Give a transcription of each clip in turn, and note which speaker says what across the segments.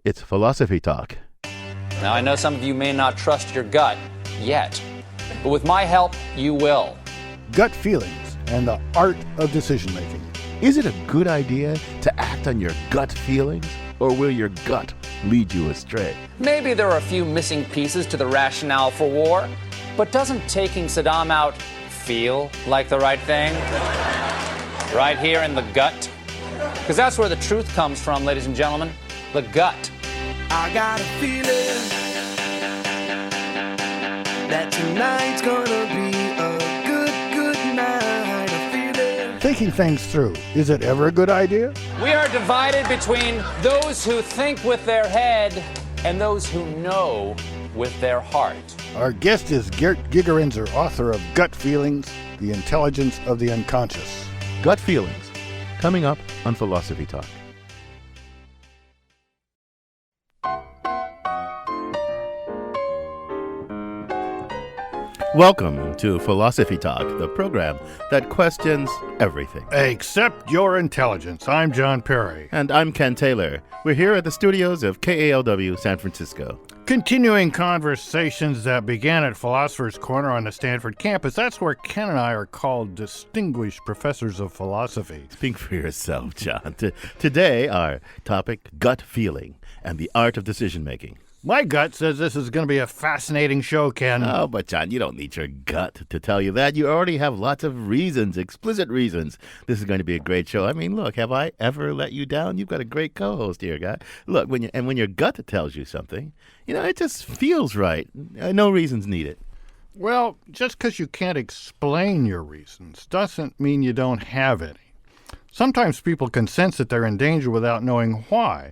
Speaker 1: It's Philosophy Talk.
Speaker 2: Now, I know some of you may not trust your gut yet, but with my help, you will.
Speaker 3: Gut feelings and the art of decision-making.
Speaker 1: Is it a good idea to act on your gut feelings, or will your gut lead you astray?
Speaker 2: Maybe there are a few missing pieces to the rationale for war, but doesn't taking Saddam out feel like the right thing? Right here in the gut? Because that's where the truth comes from, ladies and gentlemen. The gut.
Speaker 4: I got a feeling that tonight's gonna be a good night. A feeling.
Speaker 3: Thinking things through. Is it ever a good idea?
Speaker 2: We are divided between those who think with their head and those who know with their heart.
Speaker 3: Our guest is Gerd Gigerenzer, author of Gut Feelings, The Intelligence of the Unconscious.
Speaker 1: Gut feelings, coming up on Philosophy Talk. Welcome to Philosophy Talk, the program that questions everything.
Speaker 3: Except your intelligence. I'm John Perry.
Speaker 1: And I'm Ken Taylor. We're here at the studios of KALW San Francisco.
Speaker 3: Continuing conversations that began at Philosopher's Corner on the Stanford campus. That's where Ken and I are called distinguished professors of philosophy.
Speaker 1: Speak for yourself, John. Today, our topic, gut feeling and the art of decision-making.
Speaker 3: My gut says this is going to be a fascinating show, Ken.
Speaker 1: Oh, but John, you don't need your gut to tell you that. You already have lots of reasons, explicit reasons. This is going to be a great show. I mean, look, have I ever let you down? You've got a great co-host here, guy. Look, when your gut tells you something, it just feels right. No reasons needed.
Speaker 3: Well, just because you can't explain your reasons doesn't mean you don't have any. Sometimes people can sense that they're in danger without knowing why.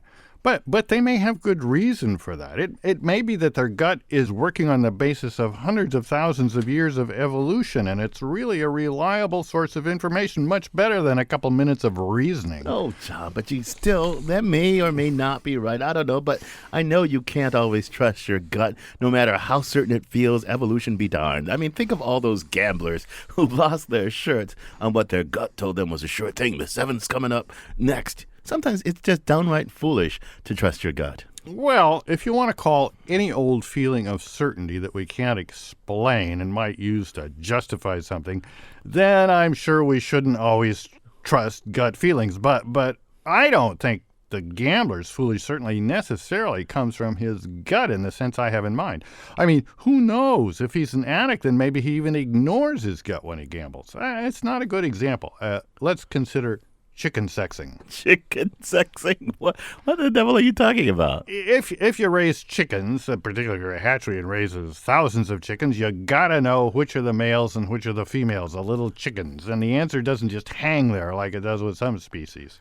Speaker 3: But they may have good reason for that. It may be that their gut is working on the basis of hundreds of thousands of years of evolution, and it's really a reliable source of information, much better than a couple minutes of reasoning.
Speaker 1: Oh, John, but that may or may not be right. I don't know, but I know you can't always trust your gut, no matter how certain it feels. Evolution be darned. I mean, think of all those gamblers who lost their shirts on what their gut told them was a sure thing. The seventh's coming up next. Sometimes it's just downright foolish to trust your gut.
Speaker 3: Well, if you want to call any old feeling of certainty that we can't explain and might use to justify something, then I'm sure we shouldn't always trust gut feelings. But I don't think the gambler's foolish certainly necessarily comes from his gut in the sense I have in mind. I mean, who knows? If he's an addict, then maybe he even ignores his gut when he gambles. It's not a good example. Let's consider chicken sexing.
Speaker 1: Chicken sexing? What the devil are you talking about?
Speaker 3: If you raise chickens, particularly a hatchery and raises thousands of chickens, you gotta know which are the males and which are the females, the little chickens. And the answer doesn't just hang there like it does with some species.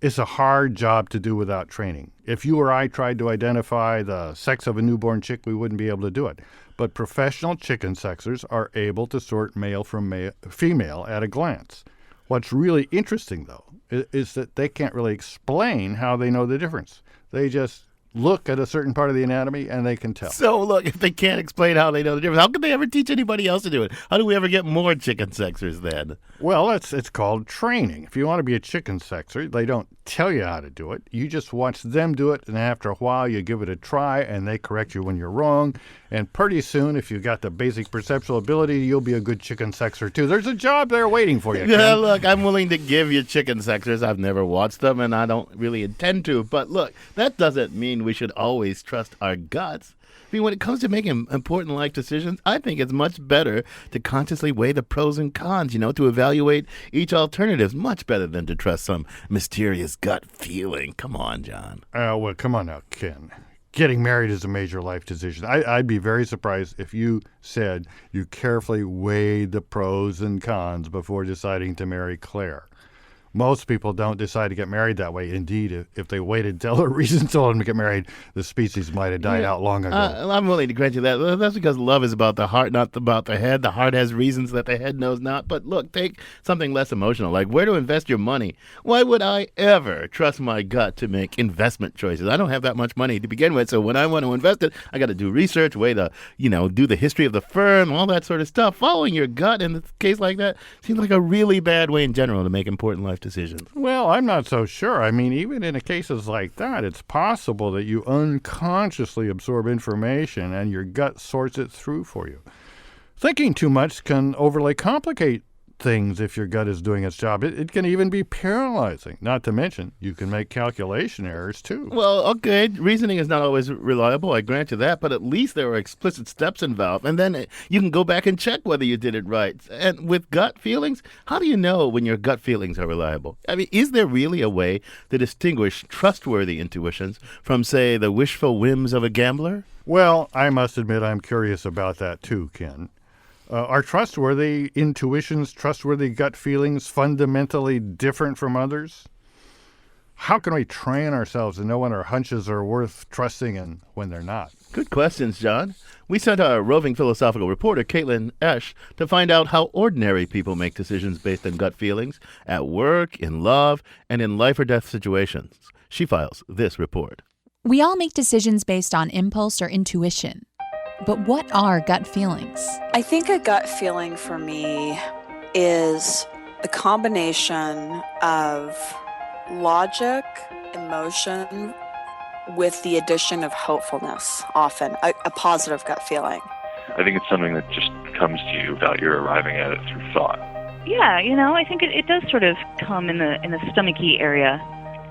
Speaker 3: It's a hard job to do without training. If you or I tried to identify the sex of a newborn chick, we wouldn't be able to do it. But professional chicken sexers are able to sort male from female at a glance. What's really interesting, though, is that they can't really explain how they know the difference. They just look at a certain part of the anatomy and they can tell.
Speaker 1: So, look, if they can't explain how they know the difference, how can they ever teach anybody else to do it? How do we ever get more chicken sexers then?
Speaker 3: Well, it's called training. If you want to be a chicken sexer, they don't tell you how to do it. You just watch them do it, and after a while, you give it a try, and they correct you when you're wrong. And pretty soon, if you've got the basic perceptual ability, you'll be a good chicken sexer, too. There's a job there waiting for you, Ken.
Speaker 1: Yeah, look, I'm willing to give you chicken sexers. I've never watched them, and I don't really intend to. But look, that doesn't mean we should always trust our guts. I mean, when it comes to making important life decisions, I think it's much better to consciously weigh the pros and cons, to evaluate each alternative. Much better than to trust some mysterious gut feeling. Come on, John.
Speaker 3: Well, come on now, Ken. Getting married is a major life decision. I'd be very surprised if you said you carefully weighed the pros and cons before deciding to marry Claire. Most people don't decide to get married that way. Indeed, if they waited until their reason told them to get married, the species might have died out long ago.
Speaker 1: I'm willing to grant you that. That's because love is about the heart, not about the head. The heart has reasons that the head knows not. But look, take something less emotional, like where to invest your money. Why would I ever trust my gut to make investment choices? I don't have that much money to begin with, so when I want to invest it, I got to do research, do the history of the firm, all that sort of stuff. Following your gut in a case like that seems like a really bad way in general to make important life life decisions?
Speaker 3: Well, I'm not so sure. I mean, even in cases like that, it's possible that you unconsciously absorb information and your gut sorts it through for you. Thinking too much can overly complicate things if your gut is doing its job. It can even be paralyzing. Not to mention, you can make calculation errors too.
Speaker 1: Well, okay, reasoning is not always reliable, I grant you that, but at least there are explicit steps involved, and then you can go back and check whether you did it right. And with gut feelings, how do you know when your gut feelings are reliable? I mean, is there really a way to distinguish trustworthy intuitions from, say, the wishful whims of a gambler?
Speaker 3: Well, I must admit I'm curious about that too, Ken. Are trustworthy intuitions, trustworthy gut feelings fundamentally different from others? How can we train ourselves to know when our hunches are worth trusting and when they're not?
Speaker 1: Good questions, John. We sent our roving philosophical reporter, Caitlin Esch, to find out how ordinary people make decisions based on gut feelings at work, in love, and in life or death situations. She files this report.
Speaker 5: We all make decisions based on impulse or intuition. But what are gut feelings?
Speaker 6: I think a gut feeling for me is the combination of logic, emotion, with the addition of hopefulness, often, a positive gut feeling.
Speaker 7: I think it's something that just comes to you without your arriving at it through thought.
Speaker 8: Yeah, I think it does sort of come in the stomachy area.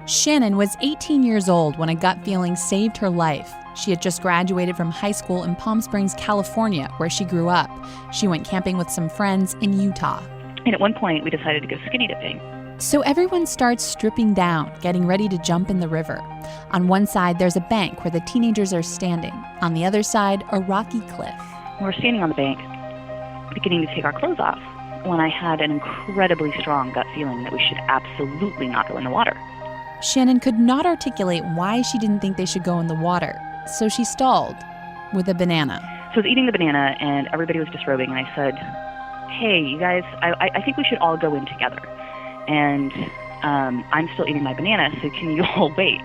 Speaker 5: Shannon was 18 years old when a gut feeling saved her life. She had just graduated from high school in Palm Springs, California, where she grew up. She went camping with some friends in Utah.
Speaker 8: And at one point, we decided to go skinny dipping.
Speaker 5: So everyone starts stripping down, getting ready to jump in the river. On one side, there's a bank where the teenagers are standing. On the other side, a rocky cliff.
Speaker 8: We're standing on the bank, beginning to take our clothes off, when I had an incredibly strong gut feeling that we should absolutely not go in the water.
Speaker 5: Shannon could not articulate why she didn't think they should go in the water, so she stalled with a banana.
Speaker 8: So I was eating the banana, and everybody was disrobing, and I said, hey, you guys, I think we should all go in together. And I'm still eating my banana, so can you all wait?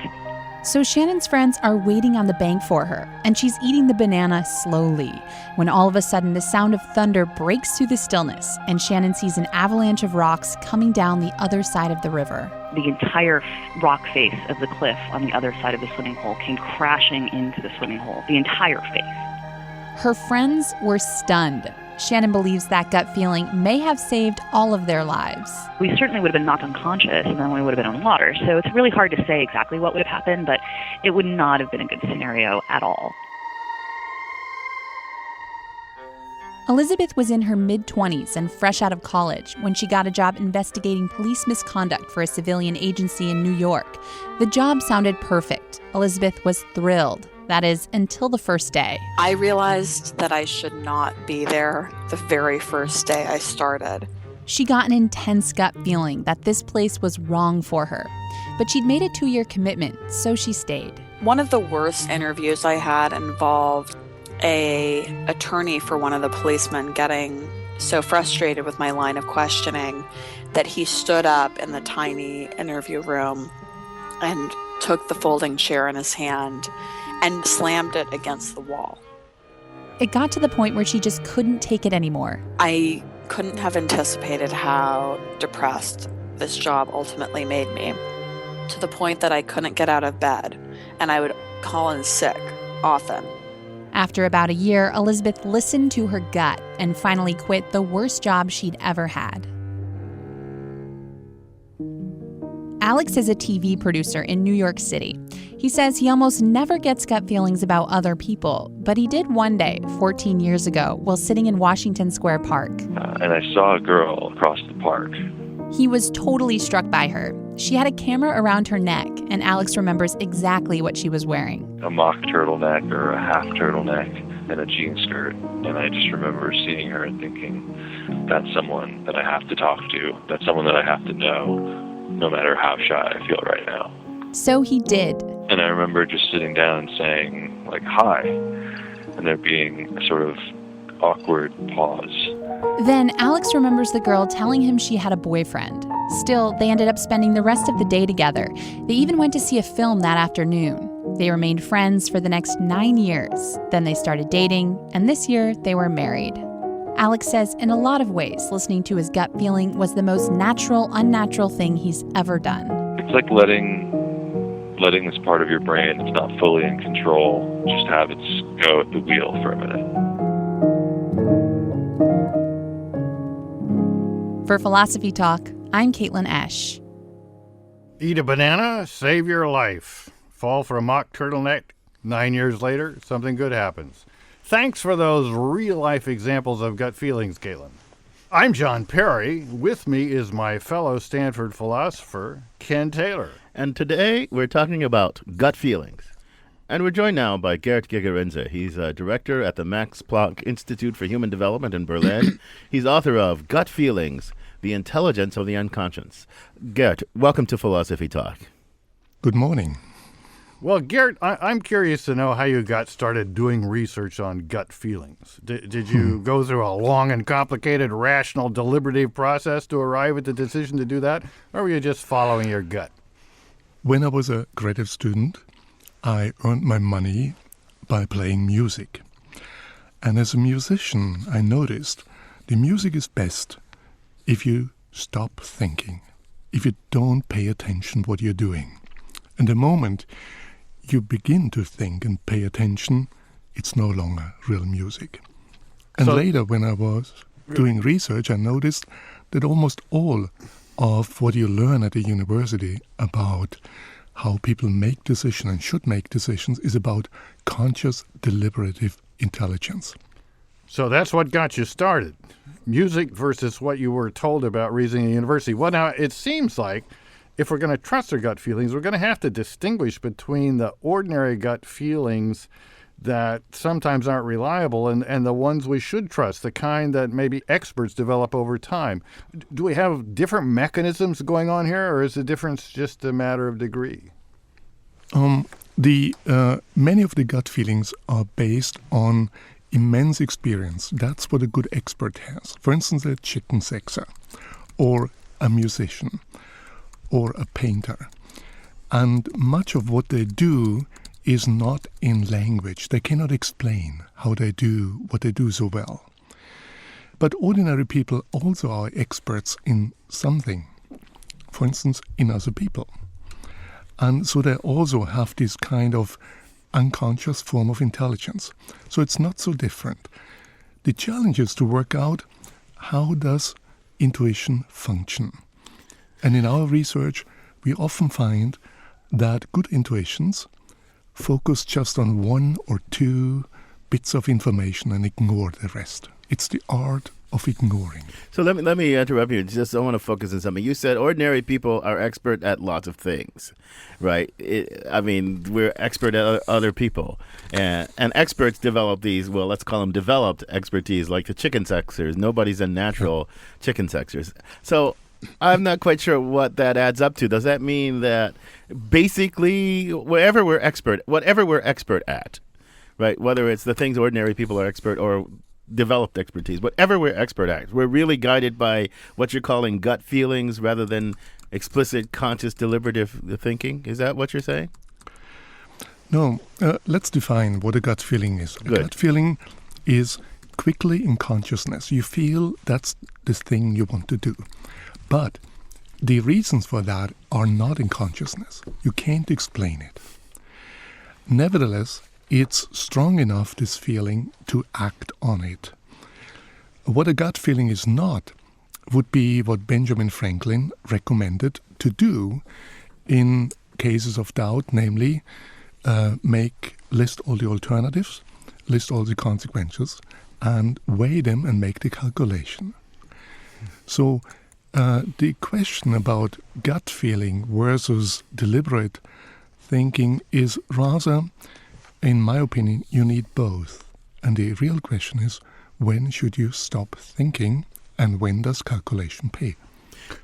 Speaker 5: So Shannon's friends are waiting on the bank for her, and she's eating the banana slowly, when all of a sudden the sound of thunder breaks through the stillness, and Shannon sees an avalanche of rocks coming down the other side of the river.
Speaker 8: The entire rock face of the cliff on the other side of the swimming hole came crashing into the swimming hole, the entire face.
Speaker 5: Her friends were stunned. Shannon believes that gut feeling may have saved all of their lives.
Speaker 8: We certainly would have been knocked unconscious, and then we would have been in water. So it's really hard to say exactly what would have happened, but it would not have been a good scenario at all.
Speaker 5: Elizabeth was in her mid-20s and fresh out of college when she got a job investigating police misconduct for a civilian agency in New York. The job sounded perfect. Elizabeth was thrilled. That is, until the first day.
Speaker 6: I realized that I should not be there the very first day I started.
Speaker 5: She got an intense gut feeling that this place was wrong for her. But she'd made a 2-year commitment, so she stayed.
Speaker 6: One of the worst interviews I had involved an attorney for one of the policemen getting so frustrated with my line of questioning that he stood up in the tiny interview room and took the folding chair in his hand and slammed it against the wall.
Speaker 5: It got to the point where she just couldn't take it anymore.
Speaker 6: I couldn't have anticipated how depressed this job ultimately made me, to the point that I couldn't get out of bed, and I would call in sick often.
Speaker 5: After about a year, Elizabeth listened to her gut and finally quit the worst job she'd ever had. Alex is a TV producer in New York City. He says he almost never gets gut feelings about other people, but he did one day, 14 years ago, while sitting in Washington Square Park.
Speaker 7: And I saw a girl across the park.
Speaker 5: He was totally struck by her. She had a camera around her neck, and Alex remembers exactly what she was wearing.
Speaker 7: A mock turtleneck or a half turtleneck and a jean skirt. And I just remember seeing her and thinking, that's someone that I have to talk to. That's someone that I have to know, no matter how shy I feel right now.
Speaker 5: So he did.
Speaker 7: And I remember just sitting down and saying, like, hi, and there being a sort of awkward pause.
Speaker 5: Then Alex remembers the girl telling him she had a boyfriend. Still, they ended up spending the rest of the day together. They even went to see a film that afternoon. They remained friends for the next 9 years. Then they started dating, and this year they were married. Alex says in a lot of ways, listening to his gut feeling was the most natural, unnatural thing he's ever done.
Speaker 7: It's like letting this part of your brain that's not fully in control just have its go at the wheel for a minute.
Speaker 5: For Philosophy Talk, I'm Caitlin Esch.
Speaker 3: Eat a banana, save your life. Fall for a mock turtleneck, 9 years later, something good happens. Thanks for those real-life examples of gut feelings, Caitlin. I'm John Perry. With me is my fellow Stanford philosopher, Ken Taylor.
Speaker 1: And today we're talking about gut feelings. And we're joined now by Gerd Gigerenzer. He's a director at the Max Planck Institute for Human Development in Berlin. He's author of Gut Feelings, The Intelligence of the Unconscious. Gerd, welcome to Philosophy Talk.
Speaker 9: Good morning.
Speaker 3: Well, Gerd, I'm curious to know how you got started doing research on gut feelings. Did you go through a long and complicated, rational, deliberative process to arrive at the decision to do that, or were you just following your gut?
Speaker 9: When I was a graduate student, I earned my money by playing music. And as a musician, I noticed the music is best if you stop thinking, if you don't pay attention what you're doing. And the moment you begin to think and pay attention, it's no longer real music. And later, when I was doing research, I noticed that almost all of what you learn at a university about how people make decisions and should make decisions is about conscious, deliberative intelligence.
Speaker 3: So that's what got you started. Music versus what you were told about reasoning at university. Well, now, it seems like if we're going to trust our gut feelings, we're going to have to distinguish between the ordinary gut feelings that sometimes aren't reliable and the ones we should trust, the kind that maybe experts develop over time. Do we have different mechanisms going on here, or is the difference just a matter of degree?
Speaker 9: Many of the gut feelings are based on immense experience. That's what a good expert has. For instance, a chicken sexer, or a musician, or a painter. And much of what they do is not in language. They cannot explain how they do what they do so well. But ordinary people also are experts in something, for instance, in other people. And so they also have this kind of unconscious form of intelligence. So it's not so different. The challenge is to work out how does intuition function. And in our research, we often find that good intuitions focus just on one or two bits of information and ignore the rest. It's the art of ignoring.
Speaker 1: So let me interrupt you. I want to focus on something. You said ordinary people are expert at lots of things, right? We're expert at other people. And experts develop these, well, let's call them developed expertise, like the chicken sexers. Nobody's a natural chicken sexers. So I'm not quite sure what that adds up to. Does that mean that basically whatever we're expert at, right, whether it's the things ordinary people are expert or developed expertise, whatever we're expert at, we're really guided by what you're calling gut feelings rather than explicit, conscious, deliberative thinking? Is that what you're saying?
Speaker 9: No, let's define what a gut feeling is.
Speaker 1: Good.
Speaker 9: A gut feeling is quickly in consciousness. You feel that's the thing you want to do. But the reasons for that are not in consciousness. You can't explain it. Nevertheless, it's strong enough, this feeling, to act on it. What a gut feeling is not would be what Benjamin Franklin recommended to do in cases of doubt, namely list all the alternatives, list all the consequences, and weigh them and make the calculation. So the question about gut feeling versus deliberate thinking is rather, in my opinion, you need both. And the real question is, when should you stop thinking and when does calculation pay?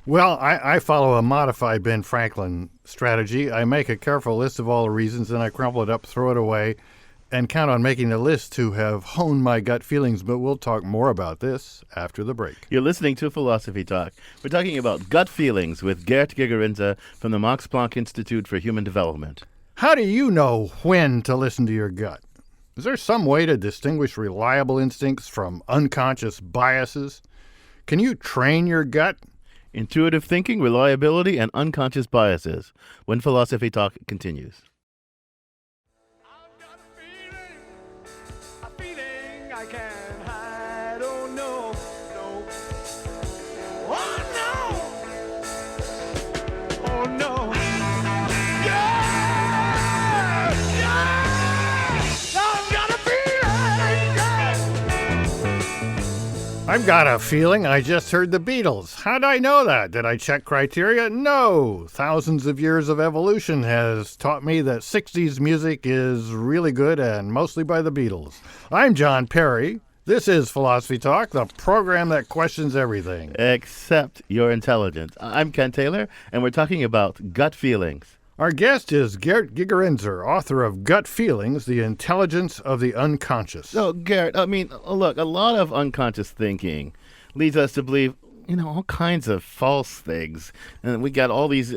Speaker 3: Well, I follow a modified Ben Franklin strategy. I make a careful list of all the reasons, and I crumple it up, throw it away, and count on making the list to have honed my gut feelings. But we'll talk more about this after the break.
Speaker 1: You're listening to Philosophy Talk. We're talking about gut feelings with Gerd Gigerenzer from the Max Planck Institute for Human Development.
Speaker 3: How do you know when to listen to your gut? Is there some way to distinguish reliable instincts from unconscious biases? Can you train your gut?
Speaker 1: Intuitive thinking, reliability, and unconscious biases. When Philosophy Talk continues.
Speaker 4: A feeling I can't hide. Oh no, no. Oh no. Oh no. Yeah! Yeah! I've got a feeling. Yeah!
Speaker 3: I've got a feeling I just heard the Beatles. How'd I know that? Did I check criteria? No. Thousands of years of evolution has taught me that 60s music is really good and mostly by the Beatles. I'm John Perry. This is Philosophy Talk, the program that questions everything.
Speaker 1: Except your intelligence. I'm Ken Taylor, and we're talking about gut feelings.
Speaker 3: Our guest is Gerd Gigerenzer, author of Gut Feelings, The Intelligence of the Unconscious.
Speaker 1: So, Garrett, look, a lot of unconscious thinking leads us to believe, all kinds of false things. And we've got all these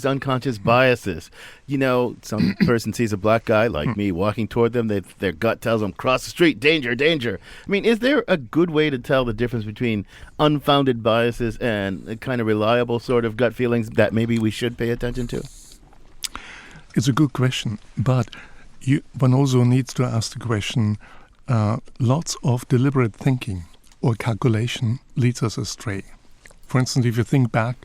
Speaker 1: unconscious biases. Some person sees a black guy like me walking toward them. Their gut tells them, cross the street, danger, danger. Is there a good way to tell the difference between unfounded biases and a kind of reliable sort of gut feelings that maybe we should pay attention to?
Speaker 9: It's a good question, but one also needs to ask the question, lots of deliberate thinking or calculation leads us astray. For instance, if you think back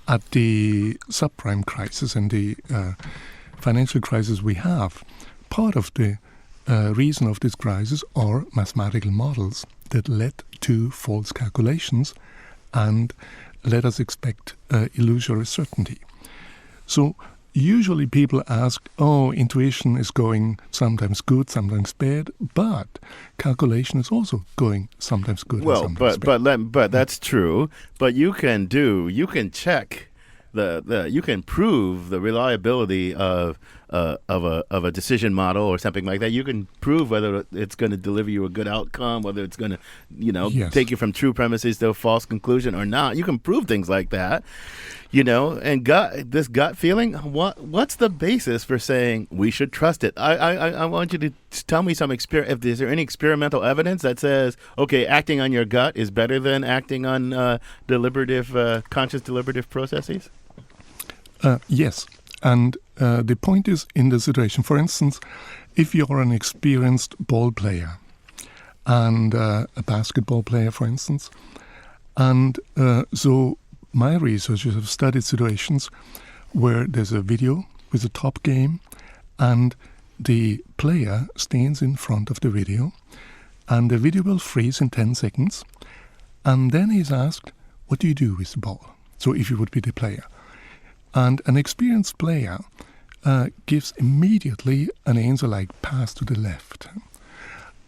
Speaker 9: at the subprime crisis and the financial crisis we have, part of the reason of this crisis are mathematical models that led to false calculations and let us expect illusory certainty. So usually people ask, intuition is going sometimes good, sometimes bad, but calculation is also going sometimes good and sometimes bad.
Speaker 1: But that's true. But you can check you can prove the reliability of a decision model or something like that. You can prove whether it's going to deliver you a good outcome, whether it's going to,
Speaker 9: Yes.
Speaker 1: take you from true premises to a false conclusion or not. You can prove things like that, and this gut feeling. What's the basis for saying we should trust it? I want you to tell me some is there any experimental evidence that says, okay, acting on your gut is better than acting on conscious deliberative processes?
Speaker 9: Yes. And the point is in the situation, for instance, if you're an experienced ball player and a basketball player, for instance, and so my researchers have studied situations where there's a video with a top game and the player stands in front of the video and the video will freeze in 10 seconds and then he's asked, what do you do with the ball? So if you would be the player. And an experienced player gives immediately an answer like pass to the left.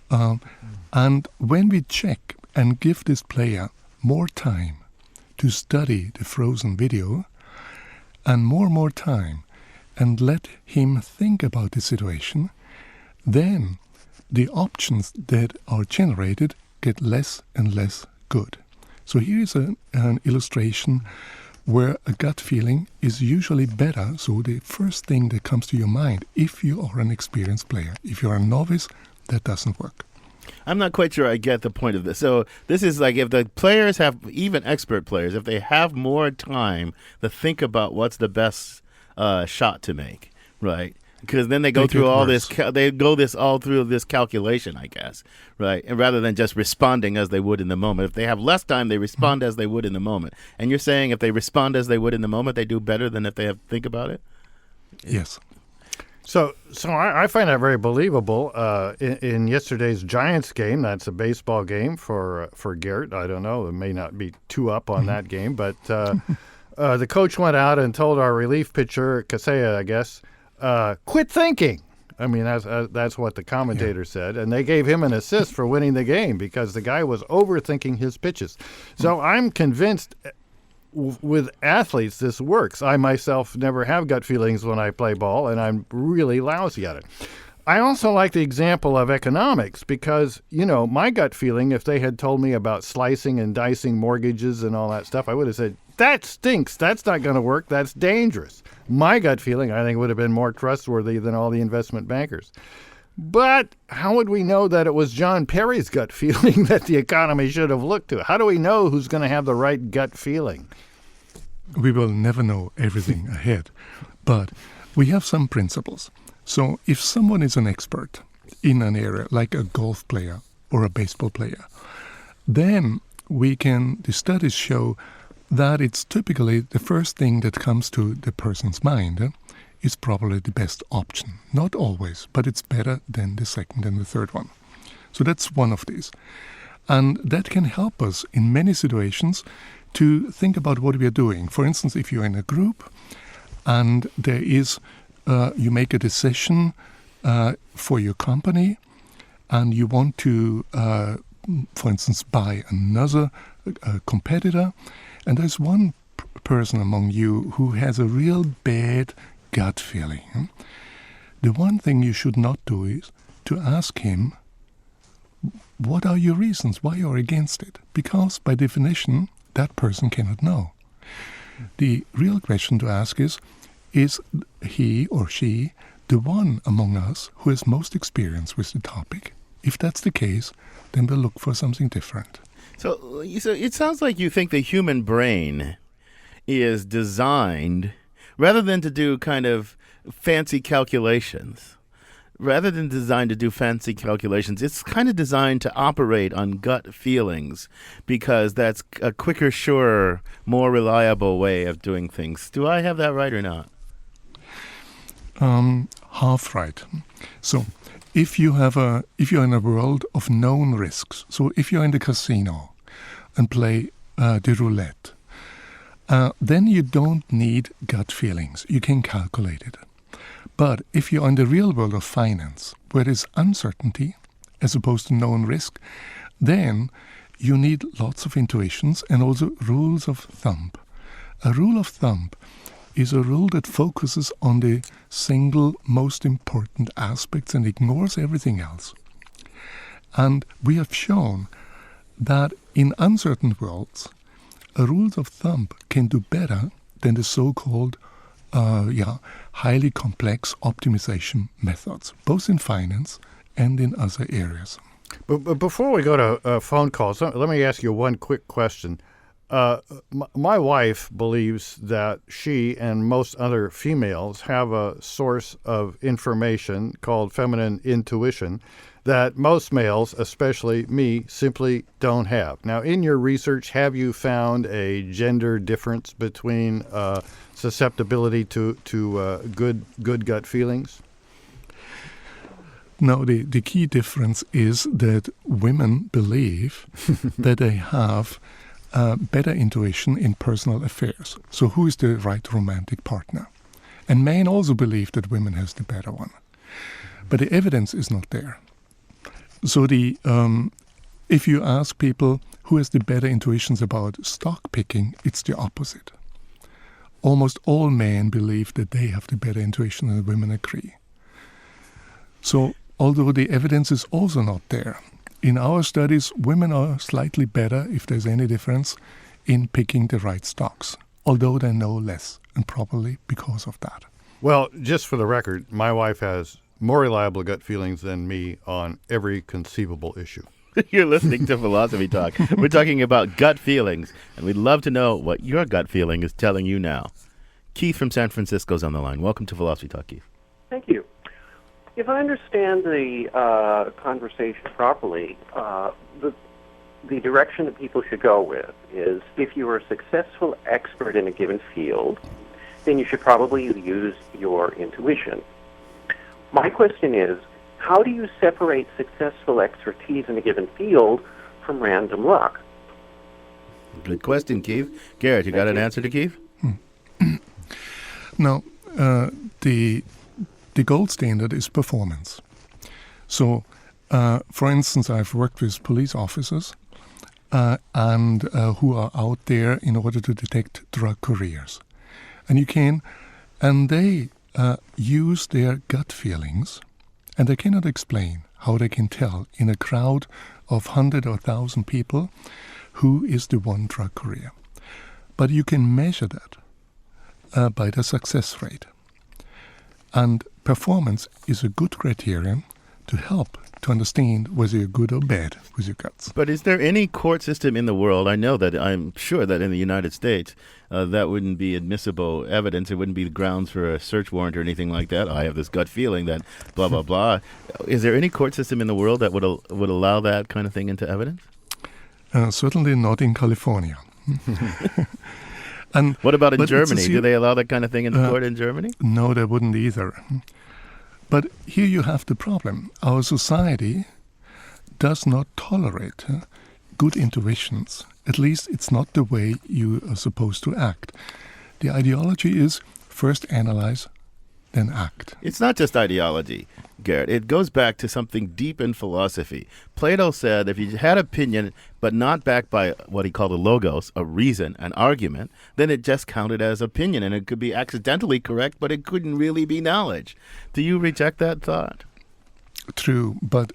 Speaker 9: And when we check and give this player more time to study the frozen video and more time and let him think about the situation, then the options that are generated get less and less good. So here is an illustration where a gut feeling is usually better. So the first thing that comes to your mind, if you are an experienced player, if you're a novice, that doesn't work.
Speaker 1: I'm not quite sure I get the point of this. So this is like if the players have, even expert players, if they have more time to think about what's the best shot to make, right? Because then they go through all this, through this calculation, I guess, right? And rather than just responding as they would in the moment. If they have less time, they respond as they would in the moment. And you're saying if they respond as they would in the moment, they do better than if they have to think about it?
Speaker 9: Yes.
Speaker 3: So I find that very believable. In yesterday's Giants game, that's a baseball game for Gert. I don't know. It may not be too up on that game, but the coach went out and told our relief pitcher, Casella, I guess, quit thinking. I mean, that's what the commentator said. And they gave him an assist for winning the game because the guy was overthinking his pitches. So I'm convinced with athletes this works. I myself never have gut feelings when I play ball, and I'm really lousy at it. I also like the example of economics because, my gut feeling, if they had told me about slicing and dicing mortgages and all that stuff, I would have said, that stinks. That's not going to work. That's dangerous. My gut feeling, I think, would have been more trustworthy than all the investment bankers. But how would we know that it was John Perry's gut feeling that the economy should have looked to? How do we know who's going to have the right gut feeling?
Speaker 9: We will never know everything ahead, but we have some principles. So if someone is an expert in an area, like a golf player or a baseball player, then the studies show that it's typically the first thing that comes to the person's mind is probably the best option. Not always, but it's better than the second and the third one. So that's one of these. And that can help us in many situations to think about what we are doing. For instance, if you're in a group and there is, you make a decision for your company and you want to, for instance, buy another competitor, and there's one person among you who has a real bad gut feeling. The one thing you should not do is to ask him, what are your reasons why you're against it? Because by definition, that person cannot know. The real question to ask is he or she the one among us who has most experience with the topic? If that's the case, then we'll look for something different.
Speaker 1: So it sounds like you think the human brain is designed, rather than to do kind of fancy calculations, it's kind of designed to operate on gut feelings because that's a quicker, surer, more reliable way of doing things. Do I have that right or not?
Speaker 9: Half right. So if you're in a world of known risks, so if you're in the casino and play the roulette, then you don't need gut feelings. You can calculate it. But if you're in the real world of finance, where there's uncertainty as opposed to known risk, then you need lots of intuitions and also rules of thumb. A rule of thumb is a rule that focuses on the single most important aspects and ignores everything else. And we have shown that in uncertain worlds, a rule of thumb can do better than the so-called highly complex optimization methods, both in finance and in other areas.
Speaker 3: But before we go to phone calls, let me ask you one quick question. My wife believes that she and most other females have a source of information called feminine intuition that most males, especially me, simply don't have. Now, in your research, have you found a gender difference between susceptibility to good gut feelings?
Speaker 9: No, the key difference is that women believe that they have better intuition in personal affairs. So who is the right romantic partner? And men also believe that women has the better one. But the evidence is not there. So if you ask people who has the better intuitions about stock picking, it's the opposite. Almost all men believe that they have the better intuition and women agree. So although the evidence is also not there, in our studies, women are slightly better, if there's any difference, in picking the right stocks, although they know less, and probably because of that.
Speaker 3: Well, just for the record, my wife has more reliable gut feelings than me on every conceivable issue.
Speaker 1: You're listening to Philosophy Talk. We're talking about gut feelings, and we'd love to know what your gut feeling is telling you now. Keith from San Francisco is on the line. Welcome to Philosophy Talk, Keith.
Speaker 10: Thank you. If I understand the conversation properly, the direction that people should go with is if you are a successful expert in a given field, then you should probably use your intuition. My question is, how do you separate successful expertise in a given field from random luck?
Speaker 1: Good question, Keith. Garrett, you got an answer to Keith?
Speaker 9: No, the gold standard is performance. So, for instance, I've worked with police officers and who are out there in order to detect drug couriers. And they use their gut feelings, and they cannot explain how they can tell in a crowd of 100 or 1,000 people who is the one drug courier. But you can measure that by the success rate. And performance is a good criterion to help to understand whether you're good or bad with your guts.
Speaker 1: But is there any court system in the world? I'm sure that in the United States, that wouldn't be admissible evidence. It wouldn't be the grounds for a search warrant or anything like that. I have this gut feeling that blah, blah, blah. Is there any court system in the world that would allow that kind of thing into evidence?
Speaker 9: Certainly not in California. And
Speaker 1: what about in Germany? Do they allow that kind of thing in the court in Germany?
Speaker 9: No, they wouldn't either. But here you have the problem. Our society does not tolerate good intuitions. At least it's not the way you are supposed to act. The ideology is first analyze, then act.
Speaker 1: It's not just ideology, Gerd. It goes back to something deep in philosophy. Plato said if you had opinion but not backed by what he called a logos, a reason, an argument, then it just counted as opinion, and it could be accidentally correct, but it couldn't really be knowledge. Do you reject that thought?
Speaker 9: True, but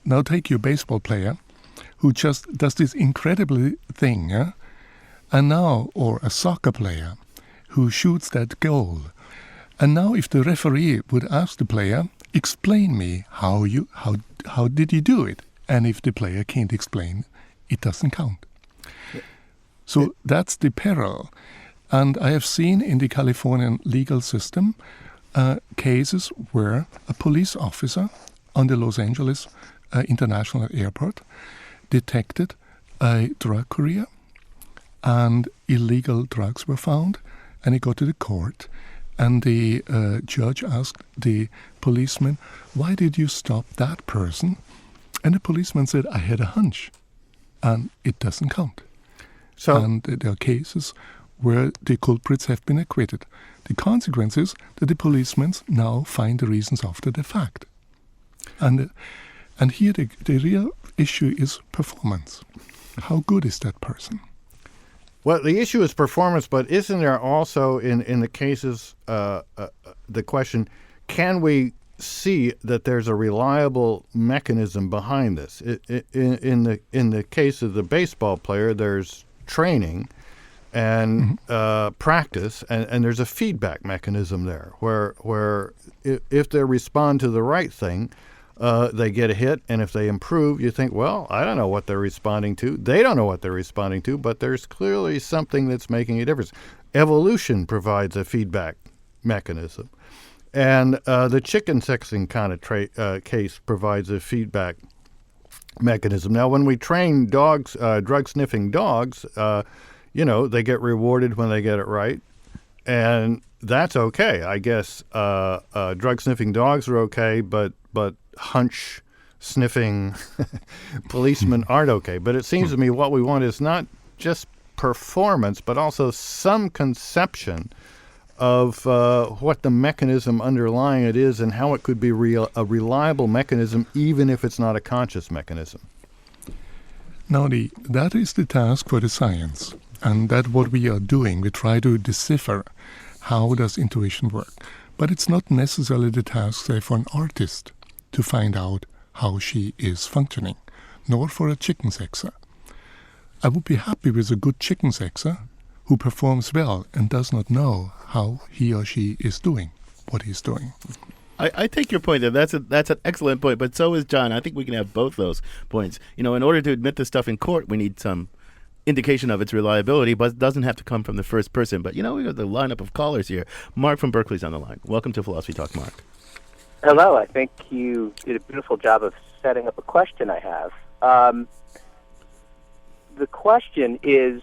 Speaker 9: now take your baseball player who just does this incredible thing, and now, or a soccer player who shoots that goal. And now if the referee would ask the player, explain me how did you do it? And if the player can't explain, it doesn't count. So that's the peril. And I have seen in the Californian legal system cases where a police officer on the Los Angeles International Airport detected a drug courier and illegal drugs were found, and he got to the court. And the judge asked the policeman, why did you stop that person? And the policeman said, I had a hunch. And it doesn't count. And there are cases where the culprits have been acquitted. The consequence is that the policemen now find the reasons after the fact. And here the real issue is performance. How good is that person?
Speaker 3: Well, the issue is performance, but isn't there also in the cases the question, can we see that there's a reliable mechanism behind this? In the case of the baseball player, there's training and practice, and there's a feedback mechanism there where if they respond to the right thing, they get a hit, and if they improve, you think, well, I don't know what they're responding to. They don't know what they're responding to, but there's clearly something that's making a difference. Evolution provides a feedback mechanism, and the chicken sexing kind of case provides a feedback mechanism. Now, when we train dogs, drug-sniffing dogs, they get rewarded when they get it right, and that's okay. I guess drug-sniffing dogs are okay, but hunch-sniffing policemen aren't okay. But it seems to me what we want is not just performance, but also some conception of what the mechanism underlying it is and how it could be a reliable mechanism, even if it's not a conscious mechanism.
Speaker 9: Now, that is the task for the science, and that's what we are doing. We try to decipher how does intuition work. But it's not necessarily the task, say, for an artist to find out how she is functioning, nor for a chicken sexer. I would be happy with a good chicken sexer who performs well and does not know how he or she is doing what he's doing.
Speaker 1: I take your point there. That's an excellent point, but so is John. I think we can have both those points. In order to admit this stuff in court, we need some indication of its reliability, but it doesn't have to come from the first person. But, we got the lineup of callers here. Mark from Berkeley's on the line. Welcome to Philosophy Talk, Mark.
Speaker 11: Hello. I think you did a beautiful job of setting up a question I have. The question is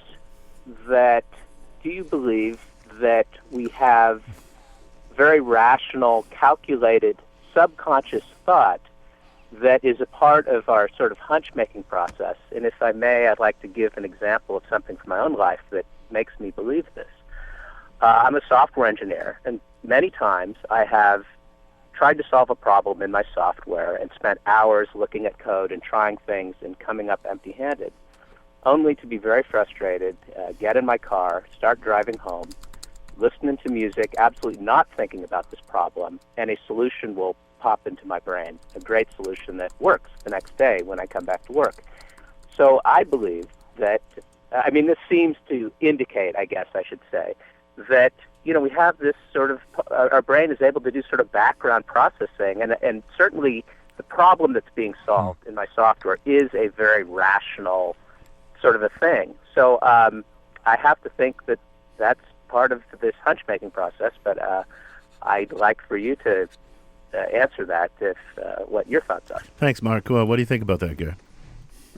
Speaker 11: that, do you believe that we have very rational, calculated, subconscious thought that is a part of our sort of hunch-making process? And if I may, I'd like to give an example of something from my own life that makes me believe this. I'm a software engineer, and many times I have tried to solve a problem in my software and spent hours looking at code and trying things and coming up empty-handed, only to be very frustrated, get in my car, start driving home, listening to music, absolutely not thinking about this problem, and a solution will pop into my brain, a great solution that works the next day when I come back to work. So I believe that, this seems to indicate, I guess I should say, that, we have this sort of, our brain is able to do sort of background processing, and certainly the problem that's being solved in my software is a very rational sort of a thing. So I have to think that that's part of this hunch-making process, but I'd like for you to answer that, if what your thoughts are.
Speaker 1: Thanks, Mark. Well, what do you think about that, Gerd?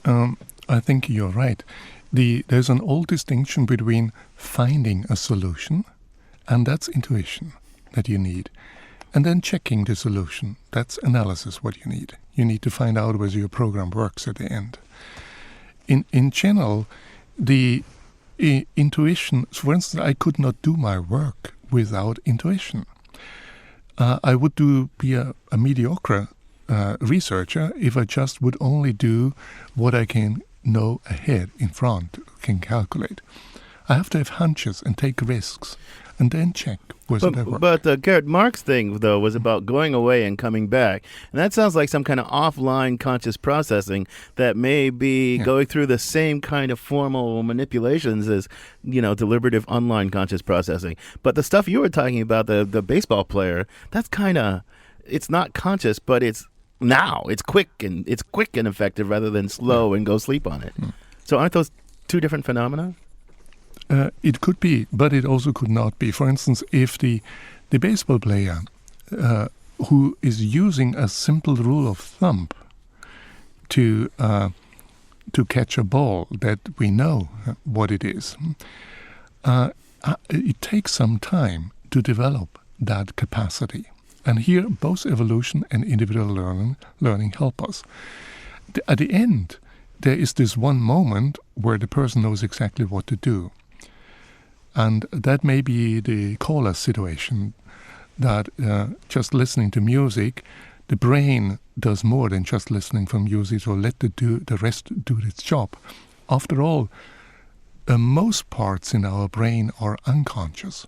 Speaker 9: I think you're right. There's an old distinction between finding a solution, and that's intuition that you need, and then checking the solution. That's analysis, what you need. You need to find out whether your program works at the end. In general, the intuition, for instance, I could not do my work without intuition. I would be a mediocre researcher if I just would only do what I can know ahead, in front, can calculate. I have to have hunches and take risks and then check whether they work.
Speaker 1: But Gerd, Mark's thing, though, was about going away and coming back. And that sounds like some kind of offline conscious processing that may be going through the same kind of formal manipulations as, deliberative online conscious processing. But the stuff you were talking about, the baseball player, that's kind of, it's not conscious, but it's now. It's quick and effective rather than slow and go sleep on it. So aren't those two different phenomena?
Speaker 9: It could be, but it also could not be. For instance, if the baseball player who is using a simple rule of thumb to catch a ball that we know what it is, it takes some time to develop that capacity. And here, both evolution and individual learning help us. At the end, there is this one moment where the person knows exactly what to do. And that may be the caller situation, that just listening to music, the brain does more than just listening for music, so let the rest do its job. After all, most parts in our brain are unconscious.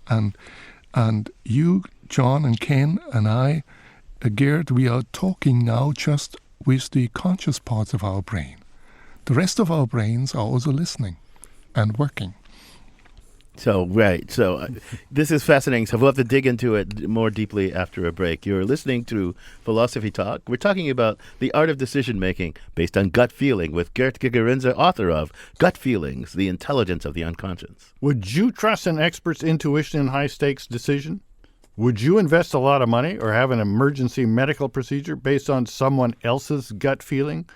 Speaker 9: And you, John and Ken and I, Gerd, we are talking now just with the conscious parts of our brain. The rest of our brains are also listening and working.
Speaker 1: So, right. So, this is fascinating. So, we'll have to dig into it more deeply after a break. You're listening to Philosophy Talk. We're talking about the art of decision-making based on gut feeling with Gerd Gigerenzer, author of Gut Feelings, The Intelligence of the Unconscious.
Speaker 3: Would you trust an expert's intuition in high-stakes decision? Would you invest a lot of money or have an emergency medical procedure based on someone else's gut feeling?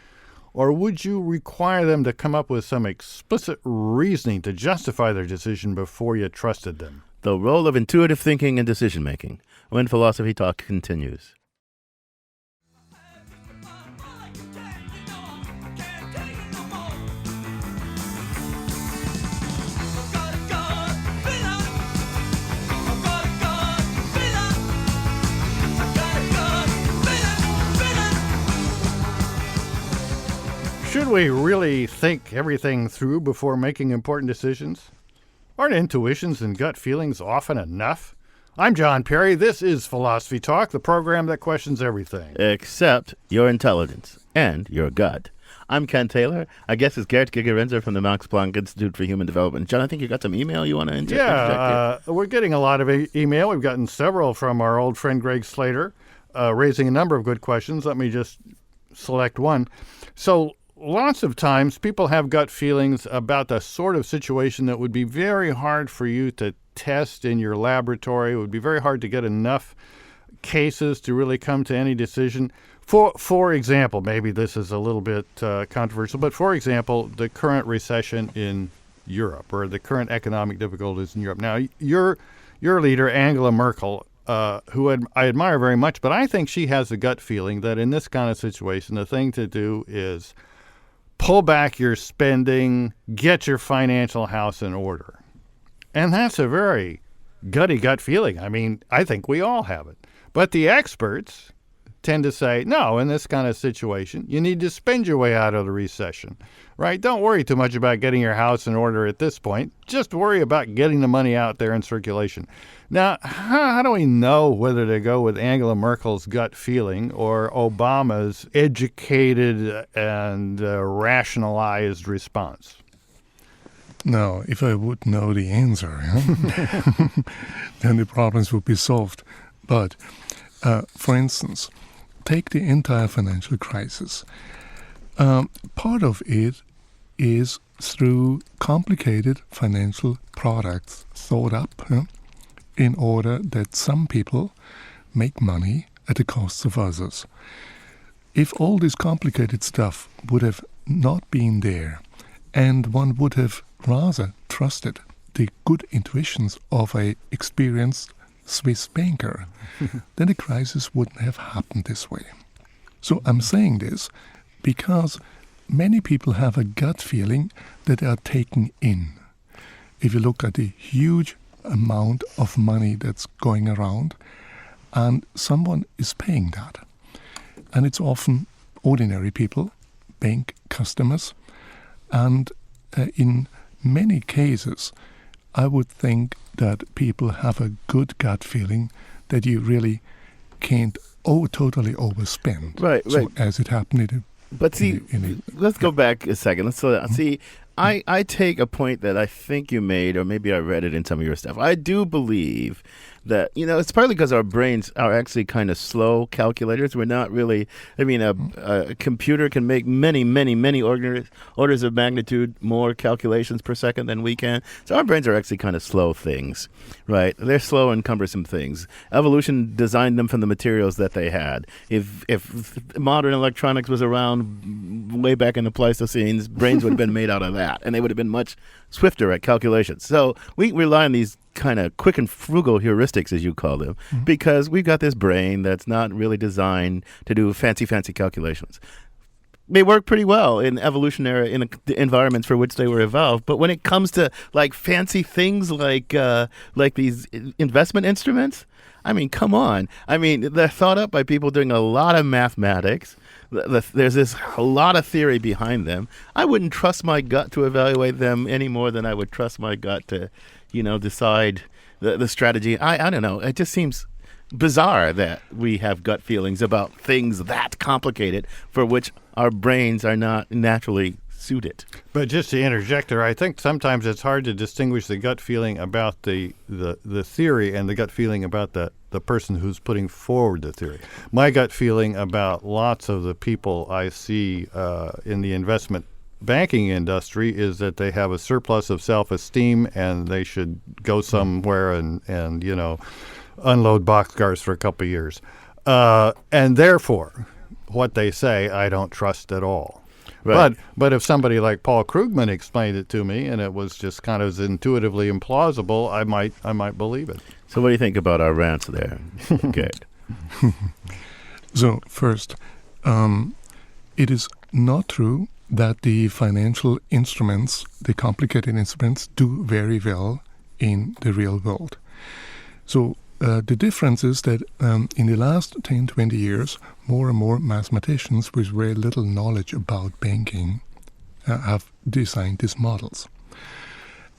Speaker 3: Or would you require them to come up with some explicit reasoning to justify their decision before you trusted them?
Speaker 1: The role of intuitive thinking in decision-making, when Philosophy Talk continues.
Speaker 3: Should we really think everything through before making important decisions? Aren't intuitions and gut feelings often enough? I'm John Perry. This is Philosophy Talk, the program that questions everything.
Speaker 1: Except your intelligence and your gut. I'm Ken Taylor. Our guest is Gerd Gigerenzer from the Max Planck Institute for Human Development. John, I think you got some email you want to interject here?
Speaker 3: We're getting a lot of email. We've gotten several from our old friend Greg Slater, raising a number of good questions. Let me just select one. So, lots of times people have gut feelings about the sort of situation that would be very hard for you to test in your laboratory. It would be very hard to get enough cases to really come to any decision. For example, maybe this is a little bit controversial, but for example, the current recession in Europe or the current economic difficulties in Europe. Now, your leader, Angela Merkel, who I admire very much, but I think she has a gut feeling that in this kind of situation, the thing to do is pull back your spending, get your financial house in order. And that's a very gutty gut feeling. I mean, I think we all have it. But the experts tend to say, no, in this kind of situation, you need to spend your way out of the recession, right? Don't worry too much about getting your house in order at this point. Just worry about getting the money out there in circulation. Now, how do we know whether to go with Angela Merkel's gut feeling or Obama's educated and rationalized response?
Speaker 9: Now, if I would know the answer, then the problems would be solved. But, for instance, take the entire financial crisis. Part of it is through complicated financial products thought up in order that some people make money at the cost of others. If all this complicated stuff would have not been there, and one would have rather trusted the good intuitions of an experienced Swiss banker, then the crisis wouldn't have happened this way. So I'm saying this because many people have a gut feeling that they are taken in. If you look at the huge amount of money that's going around, and someone is paying that. And it's often ordinary people, bank customers, and in many cases, I would think that people have a good gut feeling that you really can't totally overspend.
Speaker 1: Right.
Speaker 9: As it happened
Speaker 1: But see, let's go back a second. Let's slow down. See, I take a point that I think you made, or maybe I read it in some of your stuff. I do believe that, it's partly because our brains are actually kind of slow calculators. We're not really, a computer can make many orders of magnitude more calculations per second than we can. So our brains are actually kind of slow things, right? They're slow and cumbersome things. Evolution designed them from the materials that they had. If modern electronics was around way back in the Pleistocene, brains would have been made out of that, and they would have been much swifter at calculations. So we rely on these kind of quick and frugal heuristics, as you call them, because we've got this brain that's not really designed to do fancy calculations. They work pretty well in evolutionary the environments for which they were evolved, but when it comes to like fancy things like these investment instruments, come on. They're thought up by people doing a lot of mathematics. There's a lot of theory behind them. I wouldn't trust my gut to evaluate them any more than I would trust my gut to, decide the strategy. I don't know. It just seems bizarre that we have gut feelings about things that complicated for which our brains are not naturally suited.
Speaker 3: But just to interject there, I think sometimes it's hard to distinguish the gut feeling about the theory and the gut feeling about the person who's putting forward the theory. My gut feeling about lots of the people I see in the investment banking industry is that they have a surplus of self-esteem and they should go somewhere and unload boxcars for a couple of years. And therefore, what they say, I don't trust at all. Right. But if somebody like Paul Krugman explained it to me and it was just kind of intuitively implausible, I might believe it.
Speaker 1: So what do you think about our rants there? Good.
Speaker 9: So first, it is not true that the financial instruments, the complicated instruments, do very well in the real world. So the difference is that in the last 10, 20 years, more and more mathematicians with very little knowledge about banking have designed these models.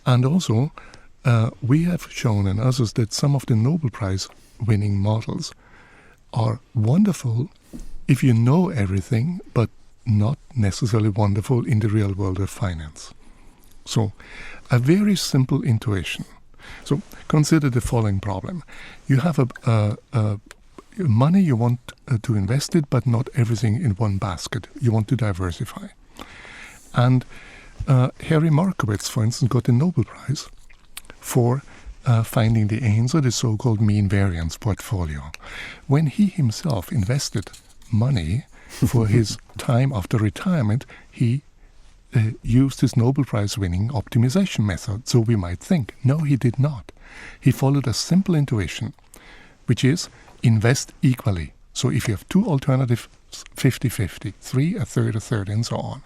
Speaker 9: And also, we have shown and others that some of the Nobel Prize winning models are wonderful if you know everything, but not necessarily wonderful in the real world of finance. So, a very simple intuition. So, consider the following problem. You have a money you want to invest it, but not everything in one basket. You want to diversify. And Harry Markowitz, for instance, got the Nobel Prize for finding the answer, the so-called mean variance portfolio. When he himself invested money for his time after retirement, he used his Nobel Prize winning optimization method. So we might think, no, he did not. He followed a simple intuition, which is invest equally. So if you have two alternatives, 50-50, three, a third, and so on.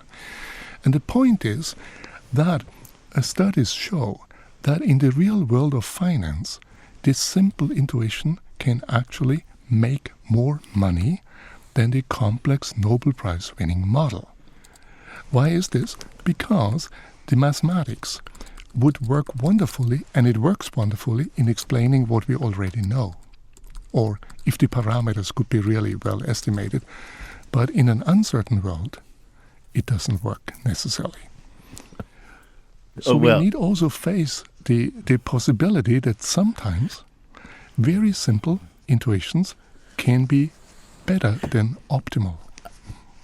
Speaker 9: And the point is that studies show that in the real world of finance, this simple intuition can actually make more money than the complex Nobel Prize winning model. Why is this? Because the mathematics would work wonderfully, and it works wonderfully in explaining what we already know, or if the parameters could be really well estimated. But in an uncertain world, it doesn't work necessarily. So we need also face the possibility that sometimes very simple intuitions can be better than optimal.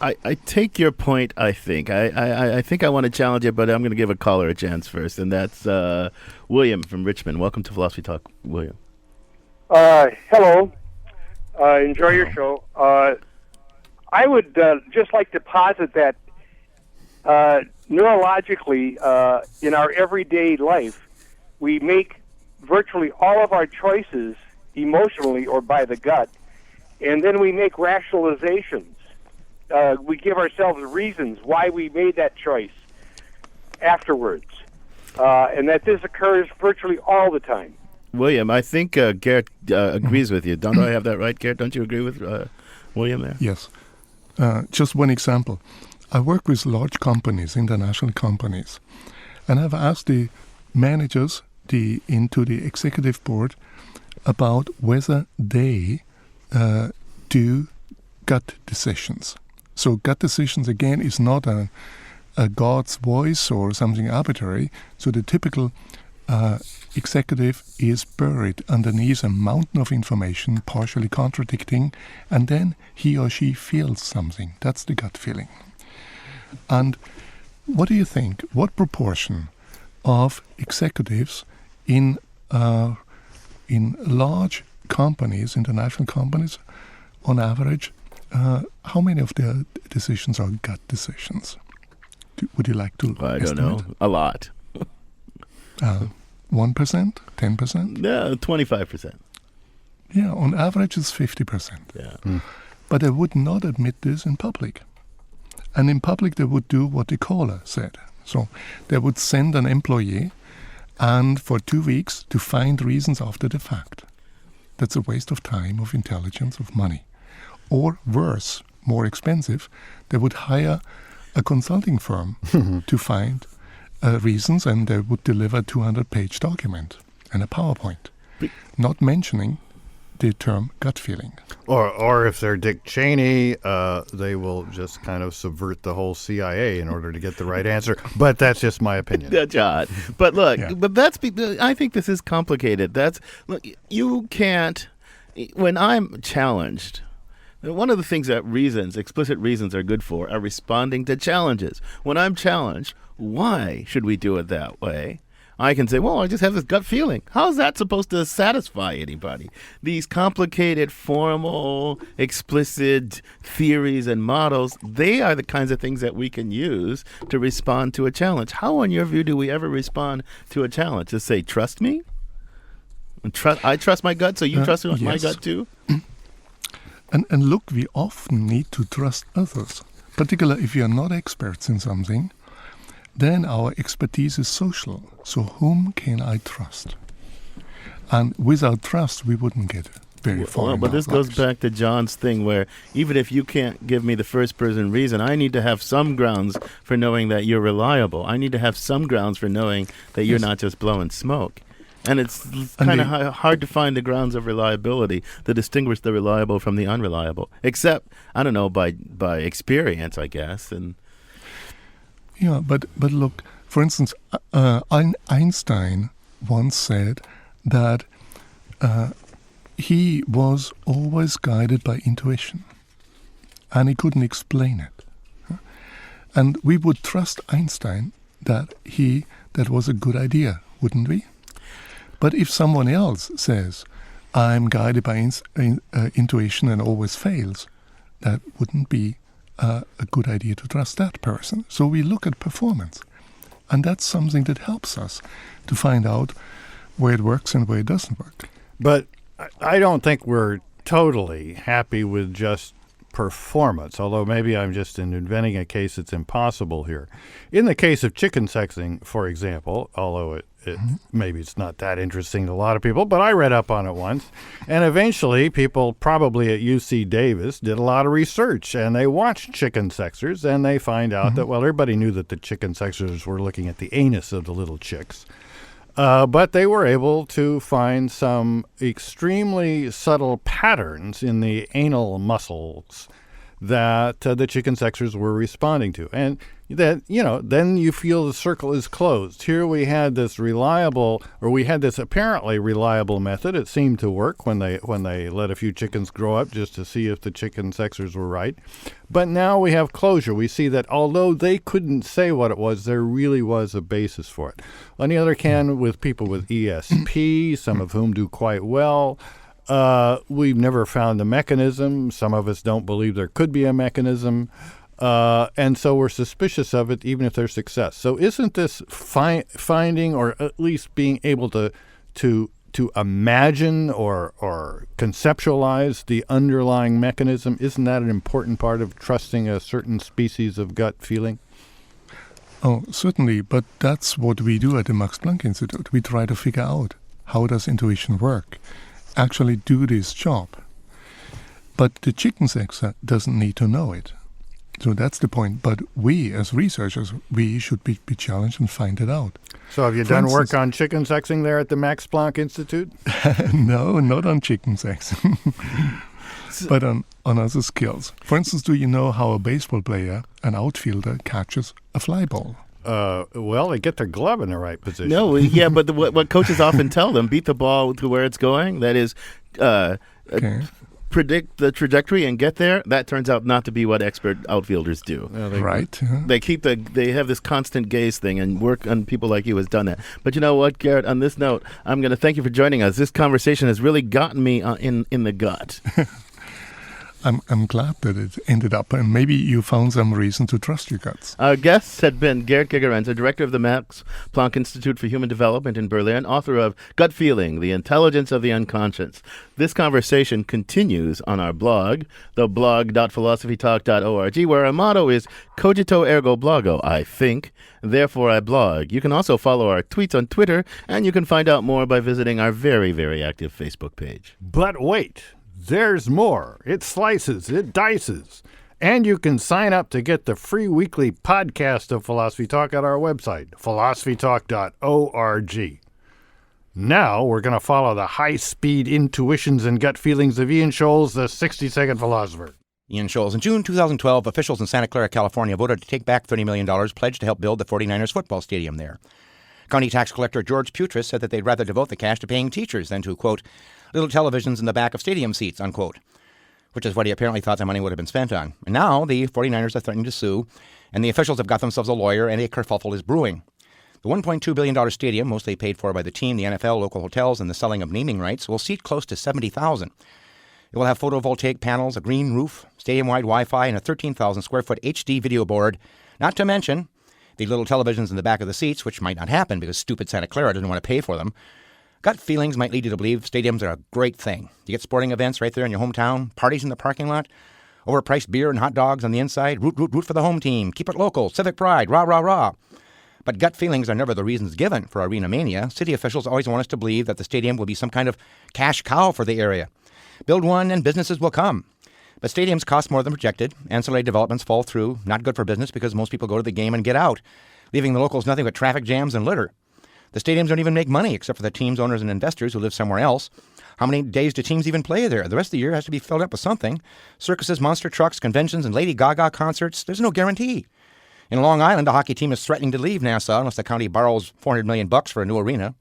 Speaker 1: I take your point, I think. I think I want to challenge it, but I'm going to give a caller a chance first, and that's William from Richmond. Welcome to Philosophy Talk, William.
Speaker 12: Hello. Enjoy your show. I would just like to posit that neurologically, in our everyday life, we make virtually all of our choices emotionally or by the gut, and then we make rationalizations. We give ourselves reasons why we made that choice afterwards, and that this occurs virtually all the time.
Speaker 1: William, I think Gerd agrees with you. Don't I have that right, Gerd? Don't you agree with William there?
Speaker 9: Yes. Just one example. I work with large companies, international companies, and I've asked the managers into the executive board about whether they do gut decisions. So gut decisions, again, is not a God's voice or something arbitrary. So the typical executive is buried underneath a mountain of information, partially contradicting, and then he or she feels something. That's the gut feeling. And what do you think? What proportion of executives in large companies, international companies, on average, how many of their decisions are gut decisions? Would you like to
Speaker 1: I don't
Speaker 9: estimate?
Speaker 1: know. A lot.
Speaker 9: 1%? 10%?
Speaker 1: Yeah, 25%.
Speaker 9: Yeah, on average it's 50%.
Speaker 1: Yeah.
Speaker 9: But they would not admit this in public. And in public they would do what the caller said. So they would send an employee and for 2 weeks to find reasons after the fact. That's a waste of time, of intelligence, of money. Or worse, more expensive, they would hire a consulting firm to find reasons, and they would deliver a 200-page document and a PowerPoint, not mentioning the term gut feeling.
Speaker 3: Or if they're Dick Cheney, they will just kind of subvert the whole CIA in order to get the right answer. But that's just my opinion.
Speaker 1: That's odd. But look, I think this is complicated. Look, you can't, when I'm challenged, one of the things that explicit reasons are good for are responding to challenges. When I'm challenged, why should we do it that way? I can say, well, I just have this gut feeling. How's that supposed to satisfy anybody? These complicated, formal, explicit theories and models, they are the kinds of things that we can use to respond to a challenge. How, in your view, do we ever respond to a challenge? To say, trust me? I trust my gut, so you trust my gut too?
Speaker 9: And look, we often need to trust others, particularly if we are not experts in something. Then our expertise is social. So whom can I trust? And without trust, we wouldn't get very far.
Speaker 1: Well, but this goes back to John's thing where even if you can't give me the first person reason, I need to have some grounds for knowing that you're reliable. I need to have some grounds for knowing that you're not just blowing smoke. And it's kind of hard to find the grounds of reliability to distinguish the reliable from the unreliable, except, I don't know, by experience, I guess. And
Speaker 9: yeah, but look, for instance, Einstein once said that he was always guided by intuition, and he couldn't explain it. And we would trust Einstein that was a good idea, wouldn't we? But if someone else says, I'm guided by intuition and always fails, that wouldn't be a good idea to trust that person. So we look at performance. And that's something that helps us to find out where it works and where it doesn't work.
Speaker 3: But I don't think we're totally happy with just performance, although maybe I'm just inventing a case that's impossible here. In the case of chicken sexing, for example, although maybe it's not that interesting to a lot of people, but I read up on it once, and eventually people probably at UC Davis did a lot of research, and they watched chicken sexers, and they find out that, well, everybody knew that the chicken sexers were looking at the anus of the little chicks, but they were able to find some extremely subtle patterns in the anal muscles that the chicken sexers were responding to. And that, then you feel the circle is closed. Here we had this apparently reliable method. It seemed to work when they let a few chickens grow up just to see if the chicken sexers were right. But now we have closure. We see that although they couldn't say what it was, there really was a basis for it. On the other hand, with people with ESP, some of whom do quite well, we've never found a mechanism. Some of us don't believe there could be a mechanism. And so we're suspicious of it, even if there's success. So isn't this finding, or at least being able to imagine or conceptualize the underlying mechanism, isn't that an important part of trusting a certain species of gut feeling?
Speaker 9: Oh, certainly. But that's what we do at the Max Planck Institute. We try to figure out, how does intuition work? Actually do this job. But the chicken sexer doesn't need to know it. So that's the point. But we, as researchers, we should be challenged and find it out.
Speaker 3: So have you done work on chicken sexing there at the Max Planck Institute?
Speaker 9: No, not on chicken sexing, but on other skills. For instance, do you know how a baseball player, an outfielder, catches a fly ball?
Speaker 3: Well, they get their glove in the right position.
Speaker 1: No, yeah, but what coaches often tell them, beat the ball to where it's going. That is, predict the trajectory and get there. That turns out not to be what expert outfielders do.
Speaker 9: Right.
Speaker 1: They have this constant gaze thing, and work on people like you has done that. But you know what, Garrett? On this note, I'm going to thank you for joining us. This conversation has really gotten me in the gut.
Speaker 9: I'm glad that it ended up, and maybe you found some reason to trust your guts.
Speaker 1: Our guests had been Gerd Gigerenzer, director of the Max Planck Institute for Human Development in Berlin, author of Gut Feeling, The Intelligence of the Unconscious. This conversation continues on our blog, theblog.philosophytalk.org, where our motto is Cogito ergo blogo, I think, therefore I blog. You can also follow our tweets on Twitter, and you can find out more by visiting our very, very active Facebook page.
Speaker 3: But wait. There's more. It slices, it dices. And you can sign up to get the free weekly podcast of Philosophy Talk at our website, philosophytalk.org. Now we're going to follow the high-speed intuitions and gut feelings of Ian Scholes, the 60-second philosopher.
Speaker 13: Ian Scholes. In June 2012, officials in Santa Clara, California voted to take back $30 million pledged to help build the 49ers football stadium there. County tax collector George Putris said that they'd rather devote the cash to paying teachers than to, quote, little televisions in the back of stadium seats, unquote, which is what he apparently thought the money would have been spent on. And now the 49ers are threatening to sue, and the officials have got themselves a lawyer, and a kerfuffle is brewing. The $1.2 billion stadium, mostly paid for by the team, the NFL, local hotels, and the selling of naming rights, will seat close to 70,000. It will have photovoltaic panels, a green roof, stadium-wide Wi-Fi, and a 13,000-square-foot HD video board, not to mention the little televisions in the back of the seats, which might not happen because stupid Santa Clara didn't want to pay for them. Gut feelings might lead you to believe stadiums are a great thing. You get sporting events right there in your hometown, parties in the parking lot, overpriced beer and hot dogs on the inside, root for the home team, keep it local, civic pride, rah, rah, rah. But gut feelings are never the reasons given for arena mania. City officials always want us to believe that the stadium will be some kind of cash cow for the area. Build one and businesses will come. But stadiums cost more than projected. Ancillary developments fall through. Not good for business because most people go to the game and get out, leaving the locals nothing but traffic jams and litter. The stadiums don't even make money except for the teams, owners, and investors who live somewhere else. How many days do teams even play there? The rest of the year has to be filled up with something. Circuses, monster trucks, conventions, and Lady Gaga concerts. There's no guarantee. In Long Island, a hockey team is threatening to leave Nassau unless the county borrows $400 million for a new arena.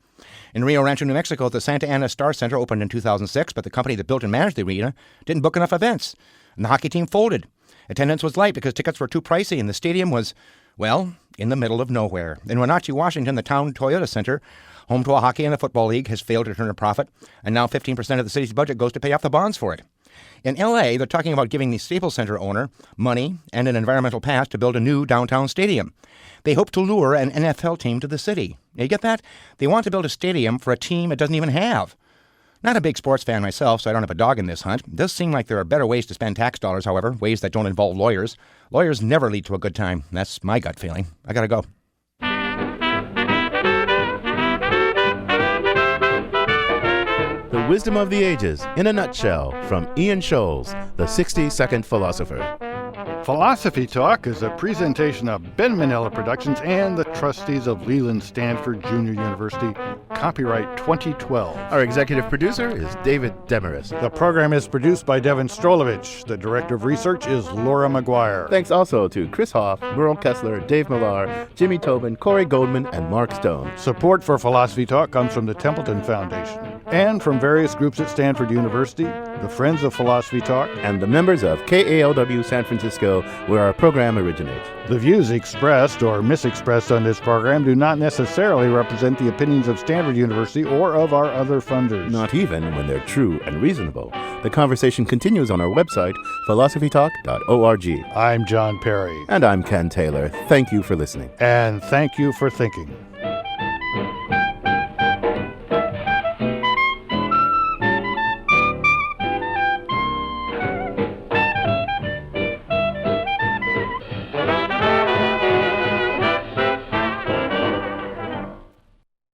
Speaker 13: In Rio Rancho, New Mexico, the Santa Ana Star Center opened in 2006, but the company that built and managed the arena didn't book enough events, and the hockey team folded. Attendance was light because tickets were too pricey, and the stadium was, well, in the middle of nowhere. In Wenatchee, Washington, the town Toyota Center, home to a hockey and a football league, has failed to turn a profit, and now 15% of the city's budget goes to pay off the bonds for it. In L.A., they're talking about giving the Staples Center owner money and an environmental pass to build a new downtown stadium. They hope to lure an NFL team to the city. You get that? They want to build a stadium for a team it doesn't even have. Not a big sports fan myself, so I don't have a dog in this hunt. It does seem like there are better ways to spend tax dollars, however, ways that don't involve lawyers. Lawyers never lead to a good time. That's my gut feeling. I gotta go.
Speaker 1: The Wisdom of the Ages, in a nutshell, from Ian Scholes, the 60-second philosopher.
Speaker 3: Philosophy Talk is a presentation of Ben Manila Productions and the trustees of Leland Stanford Junior University, Copyright 2012.
Speaker 1: Our executive producer is David Demarest.
Speaker 3: The program is produced by Devin Strolovich. The director of research is Laura McGuire.
Speaker 1: Thanks also to Chris Hoff, Merle Kessler, Dave Millar, Jimmy Tobin, Corey Goldman, and Mark Stone.
Speaker 3: Support for Philosophy Talk comes from the Templeton Foundation and from various groups at Stanford University, the Friends of Philosophy Talk,
Speaker 1: and the members of KALW San Francisco, where our program originates.
Speaker 3: The views expressed or misexpressed on this program do not necessarily represent the opinions of Stanford University or of our other funders.
Speaker 1: Not even when they're true and reasonable. The conversation continues on our website, philosophytalk.org.
Speaker 3: I'm John Perry.
Speaker 1: And I'm Ken Taylor. Thank you for listening.
Speaker 3: And thank you for thinking.